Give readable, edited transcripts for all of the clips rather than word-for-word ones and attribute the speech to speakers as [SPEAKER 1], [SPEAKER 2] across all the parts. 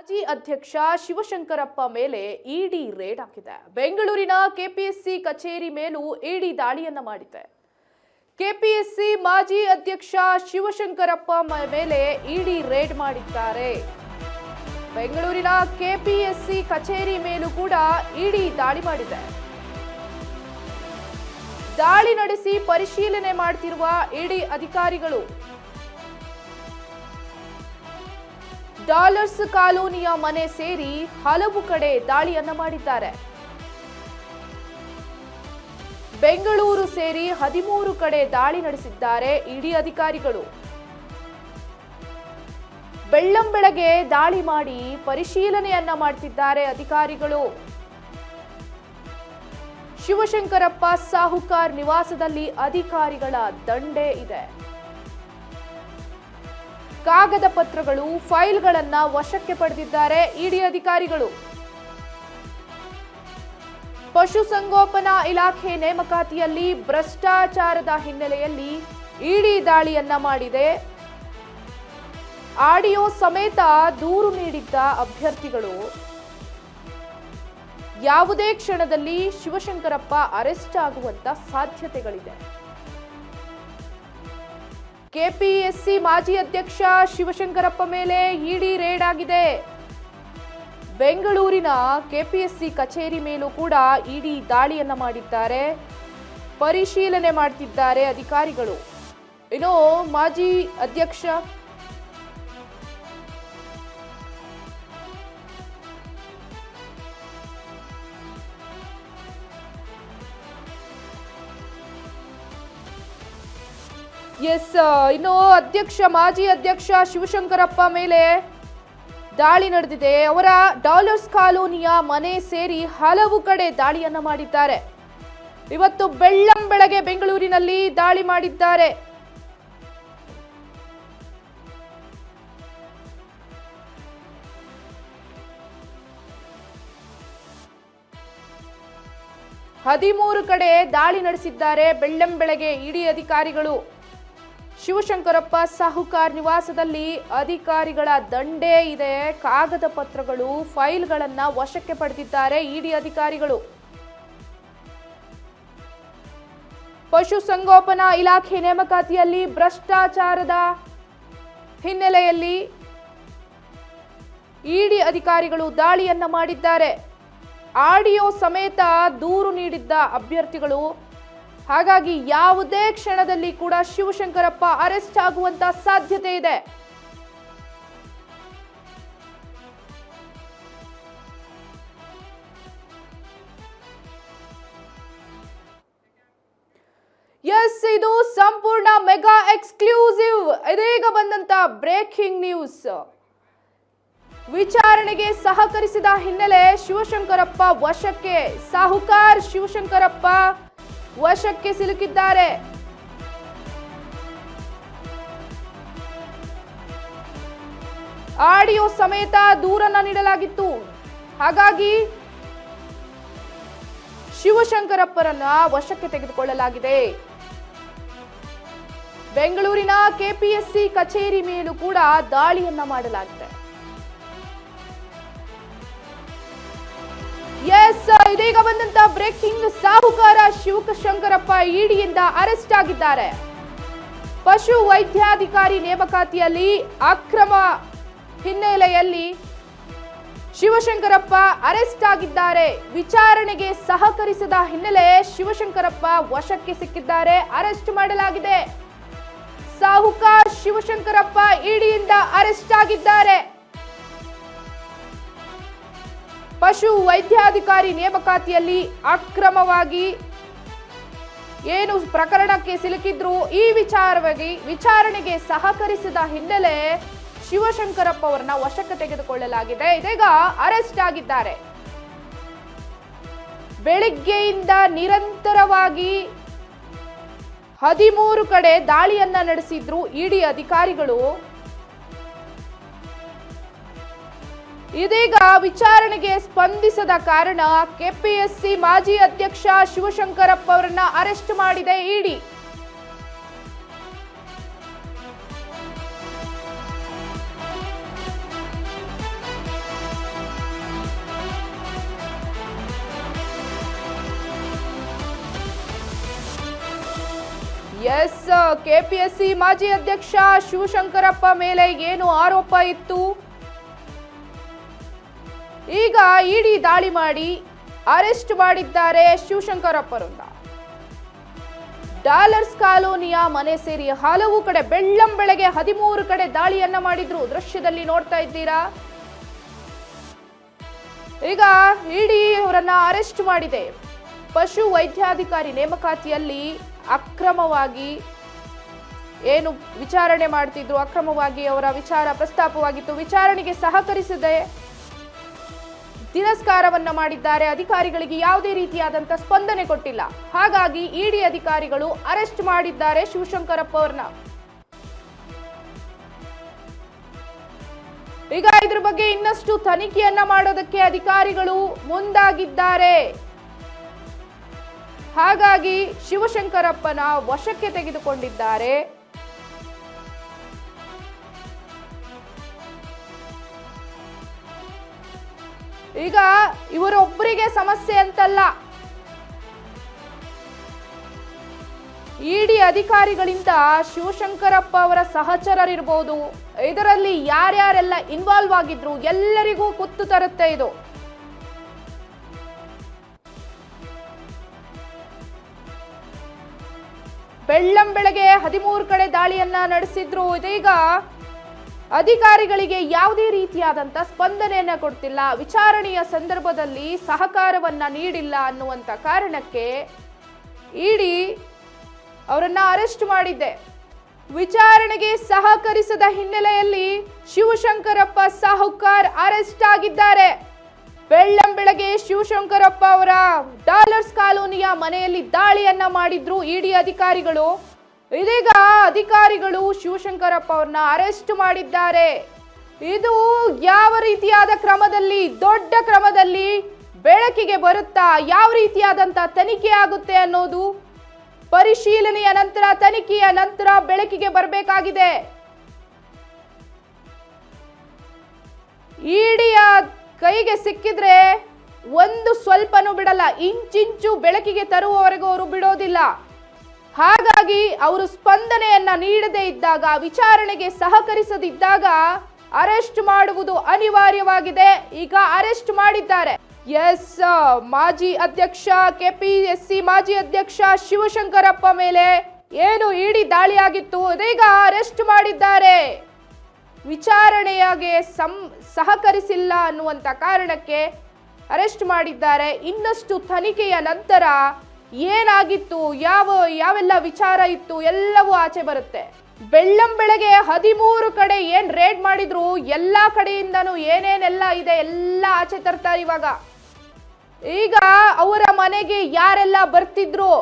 [SPEAKER 1] ಮಾಜಿ ಅಧ್ಯಕ್ಷ ಶಿವಶಂಕರಪ್ಪ ಮೇಲೆ ಇಡಿ ರೇಡ್ ಆಗಿದೆ. ಬೆಂಗಳೂರಿನ ಕೆಪಿಎಸ್ಸಿ ಕಚೇರಿ ಮೇಲೂ ಇಡಿ ದಾಳಿಯನ್ನ ಮಾಡಿದೆ. ಕೆಪಿಎಸ್ಸಿ ಮಾಜಿ ಅಧ್ಯಕ್ಷ ಶಿವಶಂಕರಪ್ಪ ಮೇಲೆ ಇಡಿ ರೇಡ್ ಮಾಡಿದ್ದಾರೆ. ಬೆಂಗಳೂರಿನ ಕೆಪಿಎಸ್ಸಿ ಕಚೇರಿ ಮೇಲೂ ಕೂಡ ಇಡಿ ದಾಳಿ ಮಾಡಿದೆ. ದಾಳಿ ನಡೆಸಿ ಪರಿಶೀಲನೆ ಮಾಡುತ್ತಿರುವ ಇಡಿ ಅಧಿಕಾರಿಗಳು ಡಾಲರ್ಸ್ ಕಾಲೋನಿಯ ಮನೆ ಸೇರಿ ಹಲವು ಕಡೆ ದಾಳಿಯನ್ನ ಮಾಡಿದ್ದಾರೆ. ಬೆಂಗಳೂರು ಸೇರಿ 13 ಕಡೆ ದಾಳಿ ನಡೆಸಿದ್ದಾರೆ ಇಡಿ ಅಧಿಕಾರಿಗಳು. ಬೆಳ್ಳಂಬೆಳಗ್ಗೆ ದಾಳಿ ಮಾಡಿ ಪರಿಶೀಲನೆಯನ್ನ ಮಾಡುತ್ತಿದ್ದಾರೆ ಅಧಿಕಾರಿಗಳು. ಶಿವಶಂಕರಪ್ಪ ಸಾಹುಕಾರ್ ನಿವಾಸದಲ್ಲಿ ಅಧಿಕಾರಿಗಳ ದಂಡೇ ಇದೆ. ಕಾಗದ ಪತ್ರಗಳು, ಫೈಲ್ಗಳನ್ನ ವಶಕ್ಕೆ ಪಡೆದಿದ್ದಾರೆ ಇಡಿ ಅಧಿಕಾರಿಗಳು. ಪಶುಸಂಗೋಪನಾ ಇಲಾಖೆ ನೇಮಕಾತಿಯಲ್ಲಿ ಭ್ರಷ್ಟಾಚಾರದ ಹಿನ್ನೆಲೆಯಲ್ಲಿ ಇಡಿ ದಾಳಿಯನ್ನ ಮಾಡಿದೆ. ಆಡಿಯೋ ಸಮೇತ ದೂರು ನೀಡಿದ್ದ ಅಭ್ಯರ್ಥಿಗಳು ಯಾವುದೇ ಕ್ಷಣದಲ್ಲಿ ಶಿವಶಂಕರಪ್ಪ ಅರೆಸ್ಟ್ ಆಗುವಂತ ಸಾಧ್ಯತೆಗಳಿದೆ. ಕೆಪಿಎಸ್ಸಿ ಮಾಜಿ ಅಧ್ಯಕ್ಷ ಶಿವಶಂಕರಪ್ಪ ಮೇಲೆ ಇಡಿ ರೇಡ್ ಆಗಿದೆ. ಬೆಂಗಳೂರಿನ ಕೆಪಿಎಸ್ಸಿ ಕಚೇರಿ ಮೇಲೂ ಕೂಡ ಇಡಿ ದಾಳಿಯನ್ನ ಮಾಡಿದ್ದಾರೆ. ಪರಿಶೀಲನೆ ಮಾಡುತ್ತಿದ್ದಾರೆ ಅಧಿಕಾರಿಗಳು. ಇನ್ನು ಮಾಜಿ ಅಧ್ಯಕ್ಷ ಇನ್ನು ಮಾಜಿ ಅಧ್ಯಕ್ಷ ಶಿವಶಂಕರಪ್ಪ ಮೇಲೆ ದಾಳಿ ನಡೆದಿದೆ. ಅವರ ಡಾಲರ್ಸ್ ಕಾಲೋನಿಯ ಮನೆ ಸೇರಿ ಹಲವು ಕಡೆ ದಾಳಿಯನ್ನ ಮಾಡಿದ್ದಾರೆ. ಇವತ್ತು ಬೆಳ್ಳಂಬೆಳಗ್ಗೆ ಬೆಂಗಳೂರಿನಲ್ಲಿ ದಾಳಿ ಮಾಡಿದ್ದಾರೆ. ಹದಿಮೂರು ಕಡೆ ದಾಳಿ ನಡೆಸಿದ್ದಾರೆ ಬೆಳ್ಳಂಬೆಳಗ್ಗೆ ಇಡಿ ಅಧಿಕಾರಿಗಳು. ಶಿವಶಂಕರಪ್ಪ ಸಾಹುಕಾರ್ ನಿವಾಸದಲ್ಲಿ ಅಧಿಕಾರಿಗಳ ದಂಡೇ ಇದೆ. ಕಾಗದ ಪತ್ರಗಳು, ಫೈಲ್ಗಳನ್ನ ವಶಕ್ಕೆ ಪಡೆದಿದ್ದಾರೆ ಇಡಿ ಅಧಿಕಾರಿಗಳು. ಪಶುಸಂಗೋಪನಾ ಇಲಾಖೆ ನೇಮಕಾತಿಯಲ್ಲಿ ಭ್ರಷ್ಟಾಚಾರದ ಹಿನ್ನೆಲೆಯಲ್ಲಿ ಇಡಿ ಅಧಿಕಾರಿಗಳು ದಾಳಿಯನ್ನ ಮಾಡಿದ್ದಾರೆ. ಆಡಿಯೋ ಸಮೇತ ದೂರು ನೀಡಿದ್ದ ಅಭ್ಯರ್ಥಿಗಳು. ಹಾಗಾಗಿ ಯಾವುದೇ ಕ್ಷಣದಲ್ಲಿ ಕೂಡ ಶಿವಶಂಕರಪ್ಪ ಅರೆಸ್ಟ್ ಆಗುವಂತ ಸಾಧ್ಯತೆ ಇದೆ. ಇದು ಸಂಪೂರ್ಣ ಮೆಗಾ ಎಕ್ಸ್ಕ್ಲೂಸಿವ್. ಇದೀಗ ಬಂದಂತ ಬ್ರೇಕಿಂಗ್ ನ್ಯೂಸ್. ವಿಚಾರಣೆಗೆ ಸಹಕರಿಸಿದ ಹಿನ್ನೆಲೆ ಶಿವಶಂಕರಪ್ಪ ವಶಕ್ಕೆ. ಸಾಹುಕಾರ್ ಶಿವಶಂಕರಪ್ಪ ವಶಕ್ಕೆ ಸಿಲುಕಿದ್ದಾರೆ. ಆಡಿಯೋ ಸಮೇತ ದೂರನ್ನ ನೀಡಲಾಗಿತ್ತು. ಹಾಗಾಗಿ ಶಿವಶಂಕರಪ್ಪರನ್ನ ವಶಕ್ಕೆ ತೆಗೆದುಕೊಳ್ಳಲಾಗಿದೆ. ಬೆಂಗಳೂರಿನ ಕೆಪಿಎಸ್ಸಿ ಕಚೇರಿ ಮೇಲೂ ಕೂಡ ದಾಳಿಯನ್ನ ಮಾಡಲಾಗಿದೆ. ಇದೀಗ ಬಂದಂತ ಬ್ರೇಕಿಂಗ್. ಸಾಹುಕಾರ ಶಿವಶಂಕರಪ್ಪ ಇಡಿಯಿಂದ ಅರೆಸ್ಟ್ ಆಗಿದ್ದಾರೆ. ಪಶು ವೈದ್ಯಾಧಿಕಾರಿ ನೇಮಕಾತಿಯಲ್ಲಿ ಅಕ್ರಮ ಹಿನ್ನೆಲೆಯಲ್ಲಿ ಶಿವಶಂಕರಪ್ಪ ಅರೆಸ್ಟ್ ಆಗಿದ್ದಾರೆ. ವಿಚಾರಣೆಗೆ ಸಹಕರಿಸಿದ ಹಿನ್ನೆಲೆ ಶಿವಶಂಕರಪ್ಪ ವಶಕ್ಕೆ ಸಿಕ್ಕಿದ್ದಾರೆ. ಅರೆಸ್ಟ್ ಮಾಡಲಾಗಿದೆ. ಸಾಹುಕಾರ ಶಿವಶಂಕರಪ್ಪ ಇಡಿಯಿಂದ ಅರೆಸ್ಟ್ ಆಗಿದ್ದಾರೆ. ಪಶು ವೈದ್ಯಾಧಿಕಾರಿ ನೇಮಕಾತಿಯಲ್ಲಿ ಅಕ್ರಮವಾಗಿ ಏನು ಪ್ರಕರಣಕ್ಕೆ ಸಿಲುಕಿದ್ರು, ಈ ವಿಚಾರಣೆಗೆ ಸಹಕರಿಸಿದ ಹಿನ್ನೆಲೆ ಶಿವಶಂಕರಪ್ಪ ಅವರನ್ನ ವಶಕ್ಕೆ ತೆಗೆದುಕೊಳ್ಳಲಾಗಿದೆ. ಇದೀಗ ಅರೆಸ್ಟ್ ಆಗಿದ್ದಾರೆ. ಬೆಳಿಗ್ಗೆಯಿಂದ ನಿರಂತರವಾಗಿ 13 ಕಡೆ ದಾಳಿಯನ್ನ ನಡೆಸಿದ್ರು ಇಡಿ ಅಧಿಕಾರಿಗಳು. ಇದೀಗ ವಿಚಾರಣೆಗೆ ಸ್ಪಂದಿಸದ ಕಾರಣ ಕೆಪಿಎಸ್ಸಿ ಮಾಜಿ ಅಧ್ಯಕ್ಷ ಶಿವಶಂಕರಪ್ಪ ಅವರನ್ನ ಅರೆಸ್ಟ್ ಮಾಡಿದೆ ಇಡಿ. ಎಸ್, ಕೆಪಿಎಸ್ಸಿ ಮಾಜಿ ಅಧ್ಯಕ್ಷ ಶಿವಶಂಕರಪ್ಪ ಮೇಲೆ ಏನು ಆರೋಪ ಇತ್ತು, ಈಗ ಇಡಿ ದಾಳಿ ಮಾಡಿ ಅರೆಸ್ಟ್ ಮಾಡಿದ್ದಾರೆ ಶಿವಶಂಕರಪ್ಪರನ್ನ. ಡಾಲರ್ಸ್ ಕಾಲೋನಿಯ ಮನೆ ಸೇರಿ ಹಲವು ಕಡೆ ಬೆಳ್ಳಂಬೆಳಗ್ಗೆ 13 ಕಡೆ ದಾಳಿಯನ್ನ ಮಾಡಿದ್ರು. ದೃಶ್ಯದಲ್ಲಿ ನೋಡ್ತಾ ಇದ್ದೀರಾ. ಈಗ ಇಡಿ ಅವರನ್ನ ಅರೆಸ್ಟ್ ಮಾಡಿದೆ. ಪಶು ವೈದ್ಯಾಧಿಕಾರಿ ನೇಮಕಾತಿಯಲ್ಲಿ ಅಕ್ರಮವಾಗಿ ಏನು ವಿಚಾರಣೆ ಮಾಡ್ತಿದ್ರು, ಅಕ್ರಮವಾಗಿ ಅವರ ವಿಚಾರ ಪ್ರಸ್ತಾಪವಾಗಿತ್ತು. ವಿಚಾರಣೆಗೆ ಸಹಕರಿಸದೆ ತಿರಸ್ಕಾರವನ್ನ ಮಾಡಿದ್ದಾರೆ. ಅಧಿಕಾರಿಗಳಿಗೆ ಯಾವುದೇ ರೀತಿಯಾದಂತ ಸ್ಪಂದನೆ ಕೊಟ್ಟಿಲ್ಲ. ಹಾಗಾಗಿ ಇಡಿ ಅಧಿಕಾರಿಗಳು ಅರೆಸ್ಟ್ ಮಾಡಿದ್ದಾರೆ ಶಿವಶಂಕರಪ್ಪ ಅವರನ್ನ. ಈಗ ಇದ್ರ ಬಗ್ಗೆ ಇನ್ನಷ್ಟು ತನಿಖೆಯನ್ನ ಮಾಡೋದಕ್ಕೆ ಅಧಿಕಾರಿಗಳು ಮುಂದಾಗಿದ್ದಾರೆ. ಹಾಗಾಗಿ ಶಿವಶಂಕರಪ್ಪನ ವಶಕ್ಕೆ ತೆಗೆದುಕೊಂಡಿದ್ದಾರೆ. ಈಗ ಇವರೊಬ್ಬರಿಗೆ ಸಮಸ್ಯೆ ಅಂತಲ್ಲ, ಇಡಿ ಅಧಿಕಾರಿಗಳಿಂದ ಶಿವಶಂಕರಪ್ಪ ಅವರ ಸಹಚರರಿರ್ಬೋದು, ಇದರಲ್ಲಿ ಯಾರ್ಯಾರೆಲ್ಲ ಇನ್ವಾಲ್ವ್ ಆಗಿದ್ರು ಎಲ್ಲರಿಗೂ ಕುತ್ತು ತರುತ್ತೆ ಇದು. ಬೆಳ್ಳಂಬೆಳಗ್ಗೆ 13 ಕಡೆ ದಾಳಿಯನ್ನ ನಡೆಸಿದ್ರು. ಇದೀಗ ಅಧಿಕಾರಿಗಳಿಗೆ ಯಾವುದೇ ರೀತಿಯಾದಂತ ಸ್ಪಂದನೆಯನ್ನ ಕೊಡ್ತಿಲ್ಲ. ವಿಚಾರಣೆಯ ಸಂದರ್ಭದಲ್ಲಿ ಸಹಕಾರವನ್ನ ನೀಡಿಲ್ಲ ಅನ್ನುವಂತ ಕಾರಣಕ್ಕೆ ಇಡಿ ಅವರನ್ನ ಅರೆಸ್ಟ್ ಮಾಡಿದೆ. ವಿಚಾರಣೆಗೆ ಸಹಕರಿಸದ ಹಿನ್ನೆಲೆಯಲ್ಲಿ ಶಿವಶಂಕರಪ್ಪ ಸಾಹುಕಾರ್ ಅರೆಸ್ಟ್ ಆಗಿದ್ದಾರೆ. ಬೆಳ್ಳಂಬೆಳಗ್ಗೆ ಶಿವಶಂಕರಪ್ಪ ಅವರ ಡಾಲರ್ಸ್ ಕಾಲೋನಿಯ ಮನೆಯಲ್ಲಿ ದಾಳಿಯನ್ನ ಮಾಡಿದ್ರು ಇಡಿ ಅಧಿಕಾರಿಗಳು. ಇದೀಗ ಅಧಿಕಾರಿಗಳು ಶಿವಶಂಕರಪ್ಪ ಅವ್ರನ್ನ ಅರೆಸ್ಟ್ ಮಾಡಿದ್ದಾರೆ. ಇದು ಯಾವ ರೀತಿಯಾದ ಕ್ರಮದಲ್ಲಿ, ದೊಡ್ಡ ಕ್ರಮದಲ್ಲಿ ಬೆಳಕಿಗೆ ಬರುತ್ತಾ, ಯಾವ ರೀತಿಯಾದಂತ ತನಿಖೆ ಆಗುತ್ತೆ ಅನ್ನೋದು ಪರಿಶೀಲನೆಯ ನಂತರ, ತನಿಖೆಯ ನಂತರ ಬೆಳಕಿಗೆ ಬರಬೇಕಾಗಿದೆ. ಇಡಿಯ ಕೈಗೆ ಸಿಕ್ಕಿದ್ರೆ ಒಂದು ಸ್ವಲ್ಪನೂ ಬಿಡಲ್ಲ, ಇಂಚಿಂಚು ಬೆಳಕಿಗೆ ತರುವವರೆಗೂ ಅವರು ಬಿಡೋದಿಲ್ಲ. ಹಾಗಾಗಿ ಅವರು ಸ್ಪಂದನೆಯನ್ನ ನೀಡದೇ ಇದ್ದಾಗ, ವಿಚಾರಣೆಗೆ ಸಹಕರಿಸದಿದ್ದಾಗ ಅರೆಸ್ಟ್ ಮಾಡುವುದು ಅನಿವಾರ್ಯವಾಗಿದೆ. ಈಗ ಅರೆಸ್ಟ್ ಮಾಡಿದ್ದಾರೆ. ಎಸ್, ಮಾಜಿ ಅಧ್ಯಕ್ಷ, ಕೆಪಿಎಸ್ಸಿ ಮಾಜಿ ಅಧ್ಯಕ್ಷ ಶಿವಶಂಕರಪ್ಪ ಮೇಲೆ ಏನು ಇಡಿ ದಾಳಿಯಾಗಿತ್ತು, ಇದೀಗ ಅರೆಸ್ಟ್ ಮಾಡಿದ್ದಾರೆ. ವಿಚಾರಣೆಯಾಗೆ ಸಹಕರಿಸಿಲ್ಲ ಅನ್ನುವಂತ ಕಾರಣಕ್ಕೆ ಅರೆಸ್ಟ್ ಮಾಡಿದ್ದಾರೆ. ಇನ್ನಷ್ಟು ತನಿಖೆಯ ನಂತರ ಏನಾಗಿತ್ತು, ಯಾವೆಲ್ಲ ವಿಚಾರ ಇತ್ತು ಎಲ್ಲವೂ ಆಚೆ ಬರುತ್ತೆ. ಬೆಳ್ಳಂಬೆಳಗ್ಗೆ 13 ಕಡೆ ಏನ್ ರೇಡ್ ಮಾಡಿದ್ರು, ಎಲ್ಲಾ ಕಡೆಯಿಂದನೂ ಏನೇನೆಲ್ಲ ಇದೆ ಎಲ್ಲ ಆಚೆ ತರ್ತಾರೆ ಇವಾಗ. ಈಗ ಅವರ ಮನೆಗೆ ಯಾರೆಲ್ಲ ಬರ್ತಿದ್ರು,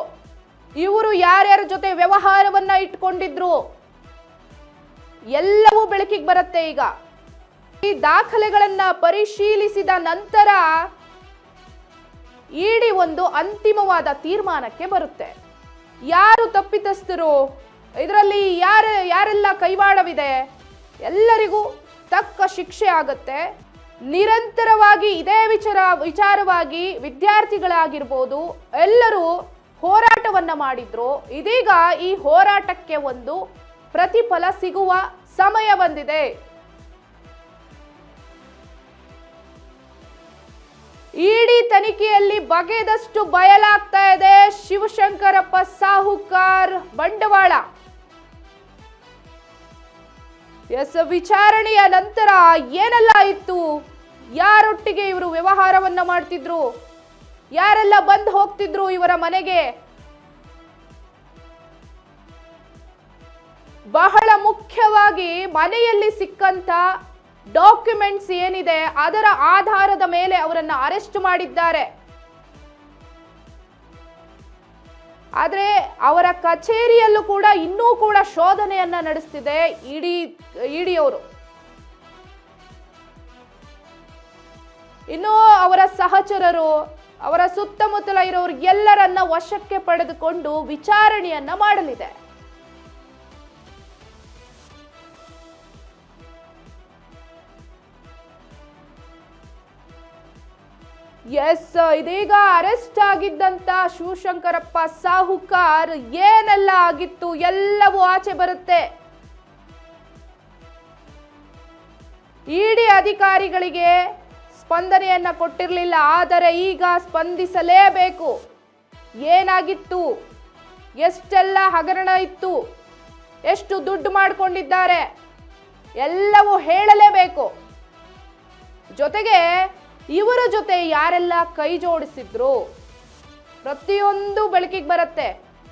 [SPEAKER 1] ಇವರು ಯಾರ್ಯಾರ ಜೊತೆ ವ್ಯವಹಾರವನ್ನ ಇಟ್ಕೊಂಡಿದ್ರು, ಎಲ್ಲವೂ ಬೆಳಕಿಗೆ ಬರುತ್ತೆ. ಈಗ ಈ ದಾಖಲೆಗಳನ್ನ ಪರಿಶೀಲಿಸಿದ ನಂತರ ಇಡಿ ಒಂದು ಅಂತಿಮವಾದ ತೀರ್ಮಾನಕ್ಕೆ ಬರುತ್ತೆ. ಯಾರು ತಪ್ಪಿತಸ್ಥರು, ಇದರಲ್ಲಿ ಯಾರೆಲ್ಲ ಕೈವಾಡವಿದೆ, ಎಲ್ಲರಿಗೂ ತಕ್ಕ ಶಿಕ್ಷೆ ಆಗುತ್ತೆ. ನಿರಂತರವಾಗಿ ಇದೇ ವಿಚಾರವಾಗಿ ವಿದ್ಯಾರ್ಥಿಗಳಾಗಿರ್ಬೋದು ಎಲ್ಲರೂ ಹೋರಾಟವನ್ನ ಮಾಡಿದ್ರು. ಇದೀಗ ಈ ಹೋರಾಟಕ್ಕೆ ಒಂದು ಪ್ರತಿಫಲ ಸಿಗುವ ಸಮಯ ಬಂದಿದೆ. ಇಡಿ ತನಿಖೆಯಲ್ಲಿ ಬಗೆದಷ್ಟು ಬಯಲಾಗ್ತಾ ಇದೆ ಶಿವಶಂಕರಪ್ಪ ಸಾಹುಕಾರ್ ಬಂಡವಾಳ. ಎಸ್, ವಿಚಾರಣೆಯ ನಂತರ ಏನೆಲ್ಲ ಇತ್ತು, ಯಾರೊಟ್ಟಿಗೆ ಇವರು ವ್ಯವಹಾರವನ್ನ ಮಾಡ್ತಿದ್ರು, ಯಾರೆಲ್ಲ ಬಂದು ಹೋಗ್ತಿದ್ರು ಇವರ ಮನೆಗೆ, ಬಹಳ ಮುಖ್ಯವಾಗಿ ಮನೆಯಲ್ಲಿ ಸಿಕ್ಕಂತ ಡಾಕ್ಯುಮೆಂಟ್ಸ್ ಏನಿದೆ ಅದರ ಆಧಾರದ ಮೇಲೆ ಅವರನ್ನ ಅರೆಸ್ಟ್ ಮಾಡಿದ್ದಾರೆ. ಆದ್ರೆ ಅವರ ಕಚೇರಿಯಲ್ಲೂ ಕೂಡ ಇನ್ನೂ ಕೂಡ ಶೋಧನೆಯನ್ನ ನಡೆಸ್ತಿದೆ ಇಡಿಯವರು. ಇನ್ನು ಅವರ ಸಹಚರರು, ಅವರ ಸುತ್ತಮುತ್ತಲ ಇರೋರು ಎಲ್ಲರನ್ನ ವಶಕ್ಕೆ ಪಡೆದುಕೊಂಡು ವಿಚಾರಣೆಯನ್ನ ಮಾಡಲಿದೆ. ಎಸ್, ಇದೀಗ ಅರೆಸ್ಟ್ ಆಗಿದ್ದಂತ ಶಿವಶಂಕರಪ್ಪ ಸಾಹುಕಾರ್ ಏನೆಲ್ಲ ಆಗಿತ್ತು ಎಲ್ಲವೂ ಆಚೆ ಬರುತ್ತೆ. ಇಡಿ ಅಧಿಕಾರಿಗಳಿಗೆ ಸ್ಪಂದನೆಯನ್ನ ಕೊಟ್ಟಿರಲಿಲ್ಲ, ಆದರೆ ಈಗ ಸ್ಪಂದಿಸಲೇಬೇಕು. ಏನಾಗಿತ್ತು, ಎಷ್ಟೆಲ್ಲ ಹಗರಣ ಇತ್ತು, ಎಷ್ಟು ದುಡ್ಡು ಮಾಡಿಕೊಂಡಿದ್ದಾರೆ ಎಲ್ಲವೂ ಹೇಳಲೇಬೇಕು. ಜೊತೆಗೆ ಇವರ ಜೊತೆ ಯಾರೆಲ್ಲ ಕೈ ಜೋಡಿಸಿದ್ರು ಪ್ರತಿಯೊಂದು ಬೆಳಕಿಗೆ ಬರುತ್ತೆ.